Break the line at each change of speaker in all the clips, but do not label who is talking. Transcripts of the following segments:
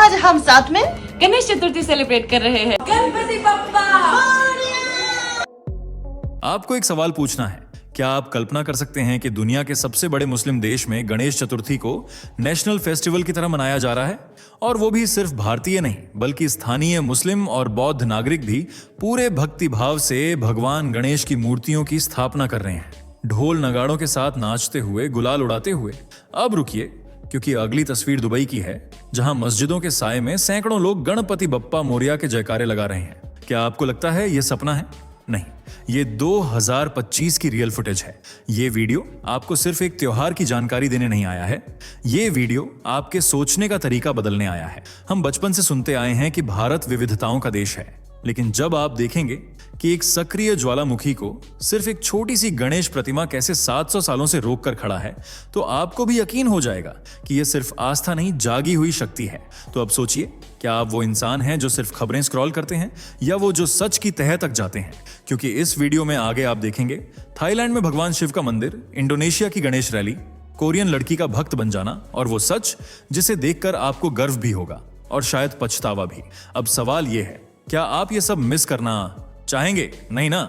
आज हम साथ में
गणेश चतुर्थी सेलिब्रेट कर रहे हैं।
गणपति बप्पा।
आपको एक सवाल पूछना है, क्या आप कल्पना कर सकते हैं कि दुनिया के सबसे बड़े मुस्लिम देश में गणेश चतुर्थी को नेशनल फेस्टिवल की तरह मनाया जा रहा है? और वो भी सिर्फ भारतीय नहीं बल्कि स्थानीय मुस्लिम और बौद्ध नागरिक भी पूरे भक्ति भाव से भगवान गणेश की मूर्तियों की स्थापना कर रहे हैं, ढोल नगाड़ों के साथ नाचते हुए, गुलाल उड़ाते हुए। अब रुकिए, क्योंकि अगली तस्वीर दुबई की है, जहां मस्जिदों के साए में सैकड़ों लोग गणपति बप्पा मोरिया के जयकारे लगा रहे हैं। क्या आपको लगता है ये सपना है? नहीं, ये 2025 की रियल फुटेज है। ये वीडियो आपको सिर्फ एक त्योहार की जानकारी देने नहीं आया है, ये वीडियो आपके सोचने का तरीका बदलने आया है। हम बचपन से सुनते आए हैं कि भारत विविधताओं का देश है, लेकिन जब आप देखेंगे कि एक सक्रिय ज्वालामुखी को सिर्फ एक छोटी सी गणेश प्रतिमा कैसे 700 सालों से रोक कर खड़ा है, तो आपको भी यकीन हो जाएगा कि यह सिर्फ आस्था नहीं, जागी हुई शक्ति है। तो अब सोचिए, क्या आप वो इंसान हैं जो सिर्फ खबरें स्क्रॉल करते हैं, या वो जो सच की तह तक जाते हैं? क्योंकि इस वीडियो में आगे आप देखेंगे थाईलैंड में भगवान शिव का मंदिर, इंडोनेशिया की गणेश रैली, कोरियन लड़की का भक्त बन जाना, और वो सच जिसे देखकर आपको गर्व भी होगा और शायद पछतावा भी। अब सवाल ये है, क्या आप ये सब मिस करना चाहेंगे? नहीं ना?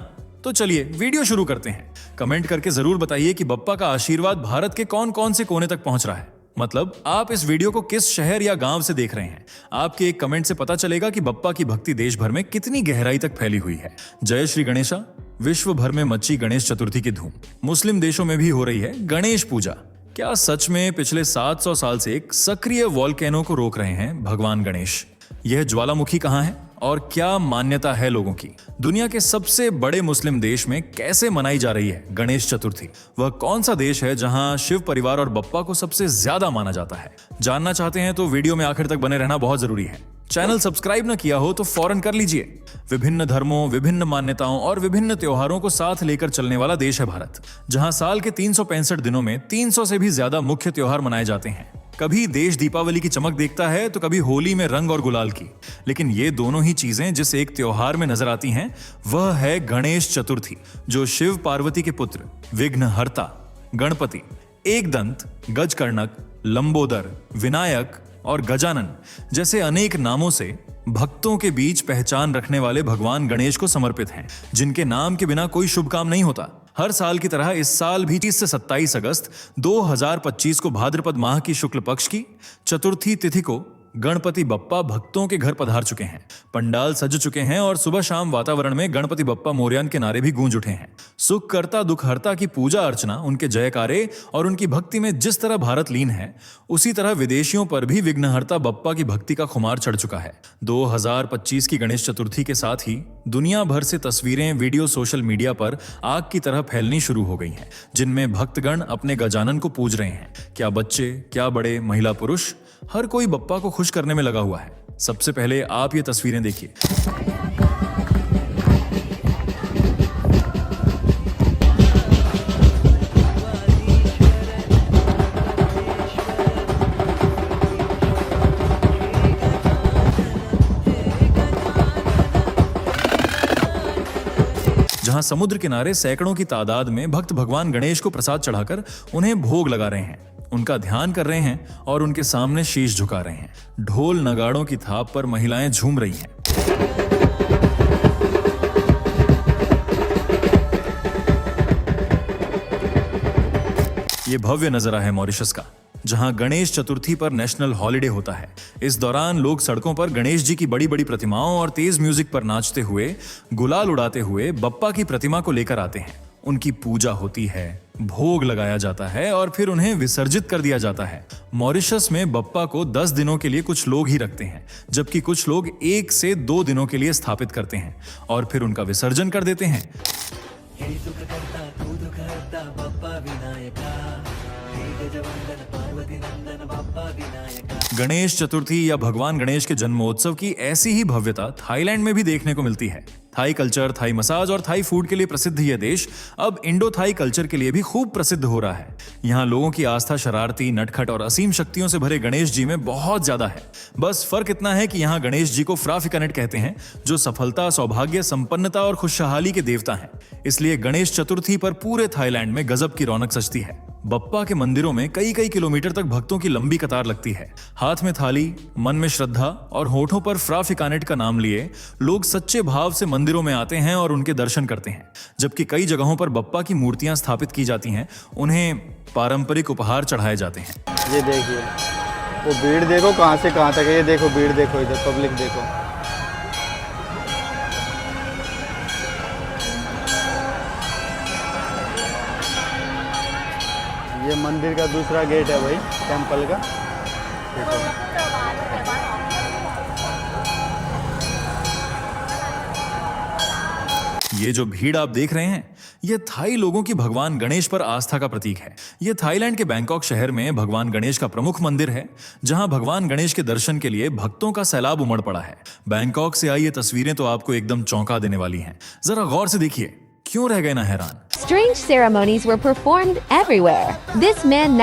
तो चलिए वीडियो शुरू करते हैं। कमेंट करके जरूर बताइए कि बप्पा का आशीर्वाद भारत के कौन कौन से कोने तक पहुंच रहा है। मतलब आप इस वीडियो को किस शहर या गांव से देख रहे हैं। आपके एक कमेंट से पता चलेगा कि बप्पा की भक्ति देश भर में कितनी गहराई तक फैली हुई है। जय श्री गणेशा। विश्व भर में मची गणेश चतुर्थी की धूम। मुस्लिम देशों में भी हो रही है गणेश पूजा। क्या सच में पिछले 700 साल से एक सक्रिय वॉल्केनो को रोक रहे हैं भगवान गणेश? यह ज्वालामुखी कहां है और क्या मान्यता है लोगों की? दुनिया के सबसे बड़े मुस्लिम देश में कैसे मनाई जा रही है गणेश चतुर्थी? वह कौन सा देश है जहां शिव परिवार और बप्पा को सबसे ज्यादा माना जाता है? जानना चाहते हैं तो वीडियो में आखिर तक बने रहना बहुत जरूरी है। चैनल सब्सक्राइब न किया हो तो फौरन कर लीजिए। विभिन्न धर्मों, विभिन्न मान्यताओं और विभिन्न त्योहारों को साथ लेकर चलने वाला देश है भारत, जहां साल के 365 दिनों में 300 से भी ज्यादा मुख्य त्योहार मनाए जाते हैं। कभी देश दीपावली की चमक देखता है तो कभी होली में रंग और गुलाल की, लेकिन ये दोनों ही चीजें जिस एक त्योहार में नजर आती हैं, वह है गणेश चतुर्थी, जो शिव पार्वती के पुत्र विघ्नहर्ता, गणपति, एकदंत, गजकर्णक, लंबोदर, विनायक और गजानन जैसे अनेक नामों से भक्तों के बीच पहचान रखने वाले भगवान गणेश को समर्पित हैं, जिनके नाम के बिना कोई शुभ काम नहीं होता। हर साल की तरह इस साल भी 30 से 27 अगस्त 2025 को भाद्रपद माह की शुक्ल पक्ष की चतुर्थी तिथि को गणपति बप्पा भक्तों के घर पधार चुके हैं। पंडाल सज चुके हैं और सुबह शाम वातावरण में गणपति बप्पा मोरयान के नारे भी गूंज उठे हैं। सुख करता दुख हरता की पूजा अर्चना, उनके जयकारे और उनकी भक्ति में जिस तरह भारत लीन है, उसी तरह विदेशियों पर भी विघ्नहर्ता बप्पा की भक्ति का खुमार चढ़ चुका है। 2025 की गणेश चतुर्थी के साथ ही दुनिया भर से तस्वीरें, वीडियो सोशल मीडिया पर आग की तरह फैलनी शुरू हो गई हैं, जिनमें भक्तगण अपने गजानन को पूज रहे हैं। क्या बच्चे, क्या बड़े, महिला पुरुष, हर कोई बप्पा को खुश करने में लगा हुआ है। सबसे पहले आप ये तस्वीरें देखिए। जहां समुद्र किनारे सैकड़ों की तादाद में भक्त भगवान गणेश को प्रसाद चढ़ाकर उन्हें भोग लगा रहे हैं, उनका ध्यान कर रहे हैं और उनके सामने शीश झुका रहे हैं। ढोल नगाड़ों की थाप पर महिलाएं झूम रही हैं। ये भव्य नजारा है मॉरिशस का, जहां गणेश चतुर्थी पर नेशनल हॉलिडे होता है। इस दौरान लोग सड़कों पर गणेश जी की बड़ी बड़ी प्रतिमाओं और तेज म्यूजिक पर नाचते हुए, गुलाल उड़ाते हुए बप्पा की प्रतिमा को लेकर आते हैं। उनकी पूजा होती है, भोग लगाया जाता है और फिर उन्हें विसर्जित कर दिया जाता है। मॉरिशस में बप्पा को 10 दिनों के लिए कुछ लोग ही रखते हैं, जबकि कुछ लोग 1 से 2 दिनों के लिए स्थापित करते हैं और फिर उनका विसर्जन कर देते हैं। गणेश चतुर्थी या भगवान गणेश के जन्मोत्सव की ऐसी ही भव्यता थाईलैंड में भी देखने को मिलती है। थाई कल्चर, थाई मसाज और थाई फूड के लिए प्रसिद्ध यह देश अब इंडो थाई कल्चर के लिए भी खूब प्रसिद्ध हो रहा है। यहाँ लोगों की आस्था शरारती, नटखट और असीम शक्तियों से भरे गणेश जी में बहुत ज्यादा है। बस फर्क इतना है कि यहाँ गणेश जी को फ्राफिकनेट कहते हैं, जो सफलता, सौभाग्य, संपन्नता और खुशहाली के देवता हैं। इसलिए गणेश चतुर्थी पर पूरे थाईलैंड में गजब की रौनक सजती है। बप्पा के मंदिरों में कई कई किलोमीटर तक भक्तों की लंबी कतार लगती है। हाथ में थाली, मन में श्रद्धा और होठों पर फ्राफिकानेट का नाम लिए लोग सच्चे भाव से मंदिरों में आते हैं और उनके दर्शन करते हैं। जबकि कई जगहों पर बप्पा की मूर्तियां स्थापित की जाती हैं, उन्हें पारंपरिक उपहार चढ़ाए जाते हैं।
ये देखिए, वो भीड़ देखो कहाँ से कहाँ तक है। ये देखो भीड़ देखो, इधर पब्लिक देखो। ये मंदिर का दूसरा गेट है भाई, टेंपल का। देखो।
ये जो भीड़ आप देख रहे हैं, ये थाई लोगों की भगवान गणेश पर आस्था का प्रतीक है। ये थाईलैंड के बैंकॉक शहर में भगवान गणेश का प्रमुख मंदिर है, जहां भगवान गणेश के दर्शन के लिए भक्तों का सैलाब उमड़ पड़ा है। बैंकॉक से आई ये तस्वीरें तो आपको एकदम चौंका देने वाली हैं। जरा गौर से देखिए, क्यों रह गए ना हैरान।
Strange ceremonies were performed everywhere. This man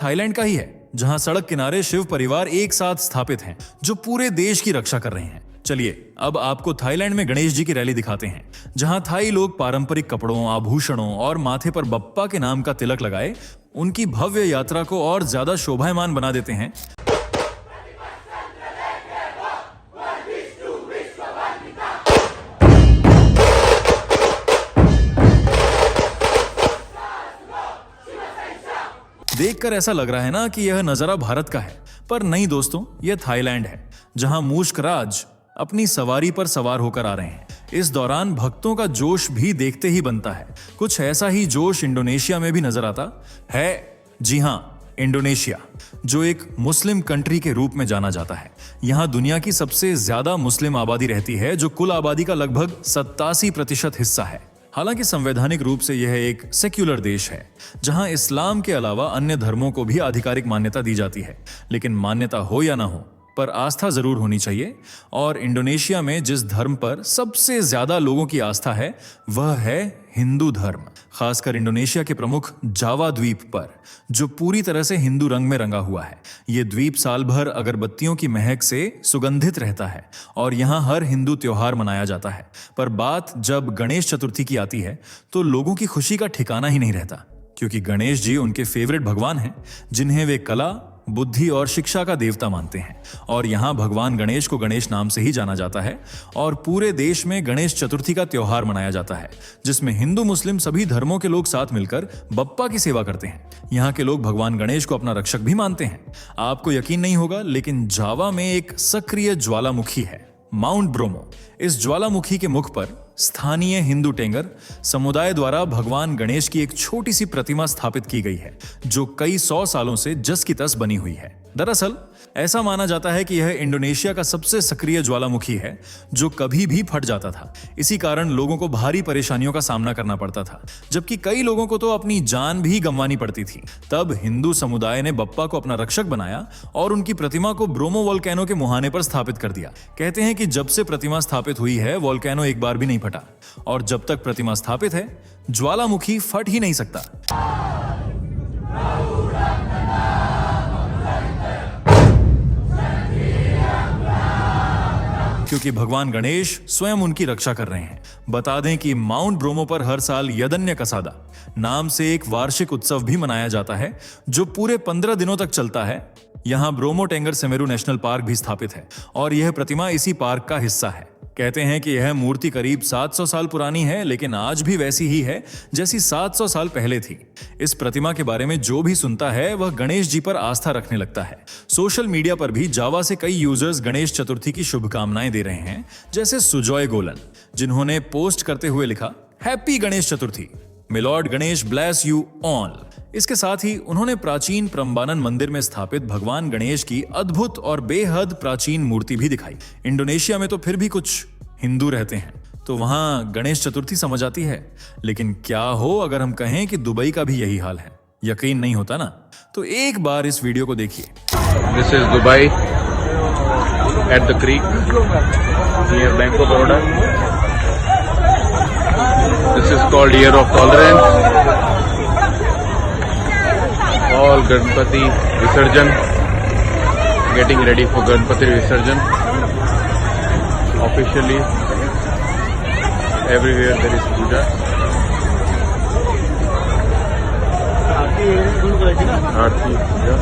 Thailand का ही है, जहां सड़क किनारे शिव परिवार एक साथ स्थापित हैं, जो पूरे देश की रक्षा कर रहे हैं। चलिए अब आपको थाईलैंड में गणेश जी की रैली दिखाते हैं, जहां थाई लोग पारंपरिक कपड़ों, आभूषणों और माथे पर बप्पा के नाम का तिलक लगाए उनकी भव्य यात्रा को और ज्यादा शोभायमान बना देते हैं। देखकर ऐसा लग रहा है ना कि यह नजारा भारत का है, पर नहीं दोस्तों, यह थाईलैंड है, जहां मूषक राज अपनी सवारी पर सवार होकर आ रहे हैं। इस दौरान भक्तों का जोश भी देखते ही बनता है। कुछ ऐसा ही जोश इंडोनेशिया में भी नजर आता है। जी हां, इंडोनेशिया, जो एक मुस्लिम कंट्री के रूप में जाना जाता है। यहां दुनिया की सबसे ज्यादा मुस्लिम आबादी रहती है, जो कुल आबादी का लगभग 87% हिस्सा है। हालांकि संवैधानिक रूप से यह एक सेक्युलर देश है, जहां इस्लाम के अलावा अन्य धर्मों को भी आधिकारिक मान्यता दी जाती है। लेकिन मान्यता हो या ना हो, पर आस्था जरूर होनी चाहिए। और इंडोनेशिया में जिस धर्म पर सबसे ज्यादा लोगों की आस्था है, वह है हिंदू धर्म। खासकर इंडोनेशिया के प्रमुख जावा द्वीप पर, जो पूरी तरह से हिंदू रंग में रंगा हुआ है। ये द्वीप साल भर अगरबत्तियों की महक से सुगंधित रहता है और यहाँ हर हिंदू त्योहार मनाया जाता है। पर बात जब गणेश चतुर्थी की आती है, तो लोगों की खुशी का ठिकाना ही नहीं रहता, क्योंकि गणेश जी उनके फेवरेट भगवान हैं, जिन्हें वे कला, बुद्धि और शिक्षा का देवता मानते हैं। और यहाँ भगवान गणेश को गणेश नाम से ही जाना जाता है। और पूरे देश में गणेश चतुर्थी का त्योहार मनाया जाता है, जिसमें हिंदू मुस्लिम सभी धर्मों के लोग साथ मिलकर बप्पा की सेवा करते हैं। यहाँ के लोग भगवान गणेश को अपना रक्षक भी मानते हैं। आपको यकीन नहीं होगा, लेकिन जावा में एक सक्रिय ज्वालामुखी है, माउंट ब्रोमो। इस ज्वालामुखी के मुख पर स्थानीय हिंदू टेंगर समुदाय द्वारा भगवान गणेश की एक छोटी सी प्रतिमा स्थापित की गई है, जो कई 100 सालों से जस की तस बनी हुई है। दरअसल ऐसा माना जाता है कि यह इंडोनेशिया का सबसे सक्रिय ज्वालामुखी है, जो कभी भी फट जाता था। इसी कारण लोगों को भारी परेशानियों का सामना करना पड़ता था, जबकि कई लोगों को तो अपनी जान भी गंवानी पड़ती थी। तब हिंदू समुदाय ने बप्पा को अपना रक्षक बनाया और उनकी प्रतिमा को ब्रोमो वोल्केनो के मुहाने पर स्थापित कर दिया। कहते हैं कि जब से प्रतिमा स्थापित हुई है, वोल्केनो एक बार भी नहीं फटा, और जब तक प्रतिमा स्थापित है, ज्वालामुखी फट ही नहीं सकता। क्योंकि भगवान गणेश स्वयं उनकी रक्षा कर रहे हैं। बता दें कि माउंट ब्रोमो पर हर साल यदन्य कसादा नाम से एक वार्षिक उत्सव भी मनाया जाता है, जो पूरे 15 दिनों तक चलता है। यहाँ Bromo Tengger Semeru national park भी स्थापित है और यह प्रतिमा इसी पार्क का हिस्सा है। कहते हैं कि यह मूर्ति करीब 700 साल पुरानी है, लेकिन आज भी वैसी ही है जैसी 700 साल पहले थी। इस प्रतिमा के बारे में जो भी सुनता है वह गणेश जी पर आस्था रखने लगता है। सोशल मीडिया पर भी जावा से कई यूजर्स गणेश चतुर्थी की शुभकामनाएं दे रहे हैं, जैसे सुजॉय गोलन, जिन्होंने पोस्ट करते हुए लिखा, happy Ganesh Chaturthi, my lord Ganesh bless you all. इसके साथ ही उन्होंने प्राचीन प्रम्बानन मंदिर में स्थापित भगवान गणेश की अद्भुत और बेहद प्राचीन मूर्ति भी दिखाई। इंडोनेशिया में तो फिर भी कुछ हिंदू रहते हैं, तो वहां गणेश चतुर्थी समझ आती है, लेकिन क्या हो अगर हम कहें कि दुबई का भी यही हाल है? यकीन नहीं होता ना? तो एक बार इस वीडियो को देखिए।
This is Dubai at the creek near bank of Baroda. This is called year of tolerance. All Ganpati Visarjan, getting ready for Ganpati Visarjan. Officially, everywhere there is puja. Aarti, puja.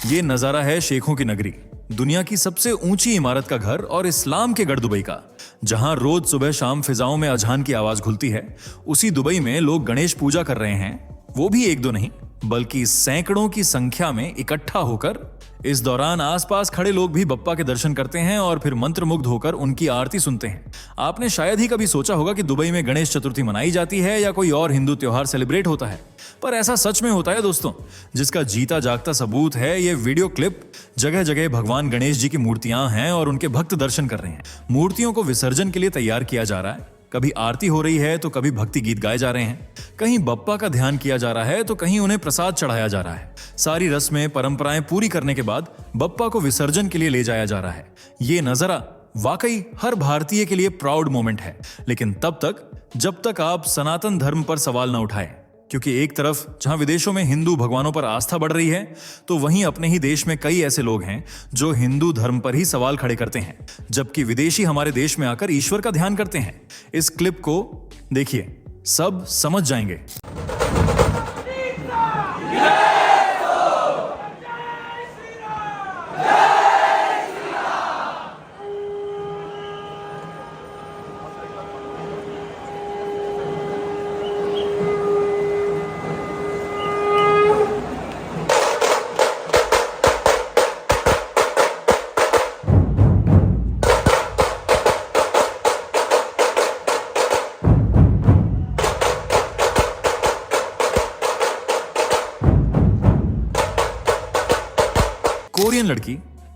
ये नजारा है शेखों की नगरी, दुनिया की सबसे ऊंची इमारत का घर और इस्लाम के गढ़ दुबई का, जहां रोज सुबह शाम फिजाओं में अजान की आवाज खुलती है। उसी दुबई में लोग गणेश पूजा कर रहे हैं, वो भी एक दो नहीं बल्कि सैकड़ों की संख्या में इकट्ठा होकर। इस दौरान आसपास खड़े लोग भी बप्पा के दर्शन करते हैं और फिर मंत्रमुग्ध होकर उनकी आरती सुनते हैं। आपने शायद ही कभी सोचा होगा कि दुबई में गणेश चतुर्थी मनाई जाती है या कोई और हिंदू त्योहार सेलिब्रेट होता है, पर ऐसा सच में होता है दोस्तों, जिसका जीता जागता सबूत है ये वीडियो क्लिप। जगह जगह भगवान गणेश जी की मूर्तियां हैं और उनके भक्त दर्शन कर रहे हैं। मूर्तियों को विसर्जन के लिए तैयार किया जा रहा है, कभी आरती हो रही है तो कभी भक्ति गीत गाए जा रहे हैं, कहीं बप्पा का ध्यान किया जा रहा है तो कहीं उन्हें प्रसाद चढ़ाया जा रहा है। सारी रस्में परंपराएं पूरी करने के बाद बप्पा को विसर्जन के लिए ले जाया जा रहा है। ये नजारा वाकई हर भारतीय के लिए प्राउड मोमेंट है, लेकिन तब तक जब तक आप सनातन धर्म पर सवाल न उठाएं, क्योंकि एक तरफ जहां विदेशों में हिंदू भगवानों पर आस्था बढ़ रही है, तो वहीं अपने ही देश में कई ऐसे लोग हैं जो हिंदू धर्म पर ही सवाल खड़े करते हैं, जबकि विदेशी हमारे देश में आकर ईश्वर का ध्यान करते हैं। इस क्लिप को देखिए, सब समझ जाएंगे।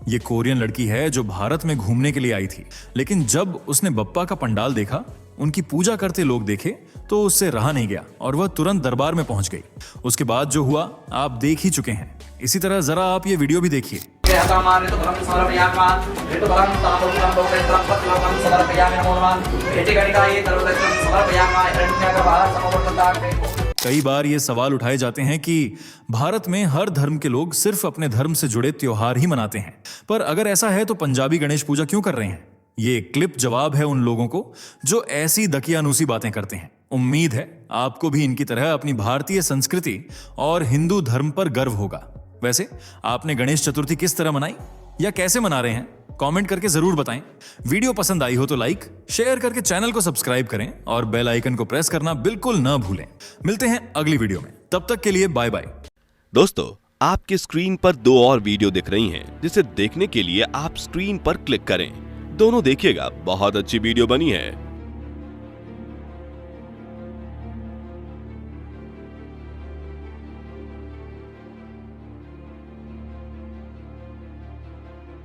ये कोरियन लड़की है जो भारत में घूमने के लिए आई थी, लेकिन जब उसने बप्पा का पंडाल देखा, उनकी पूजा करते लोग देखे, तो उससे रहा नहीं गया और वह तुरंत दरबार में पहुंच गई। उसके बाद जो हुआ आप देख ही चुके हैं। इसी तरह जरा आप ये वीडियो भी देखिए। कई बार ये सवाल उठाए जाते हैं कि भारत में हर धर्म के लोग सिर्फ अपने धर्म से जुड़े त्योहार ही मनाते हैं, पर अगर ऐसा है तो पंजाबी गणेश पूजा क्यों कर रहे हैं? ये क्लिप जवाब है उन लोगों को जो ऐसी दकियानूसी बातें करते हैं। उम्मीद है आपको भी इनकी तरह अपनी भारतीय संस्कृति और हिंदू धर्म पर गर्व होगा। वैसे आपने गणेश चतुर्थी किस तरह मनाई या कैसे मना रहे हैं? कमेंट करके जरूर बताएं। वीडियो पसंद आई हो तो लाइक, शेयर करके चैनल को सब्सक्राइब करें और बेल आइकन को प्रेस करना बिल्कुल न भूलें। मिलते हैं अगली वीडियो में, तब तक के लिए बाय बाय।
दोस्तों, आपके स्क्रीन पर 2 और वीडियो दिख रही हैं, जिसे देखने के लिए आप स्क्रीन पर क्लिक करें। दोनों देखिएगा, बहुत अच्छी वीडियो बनी है।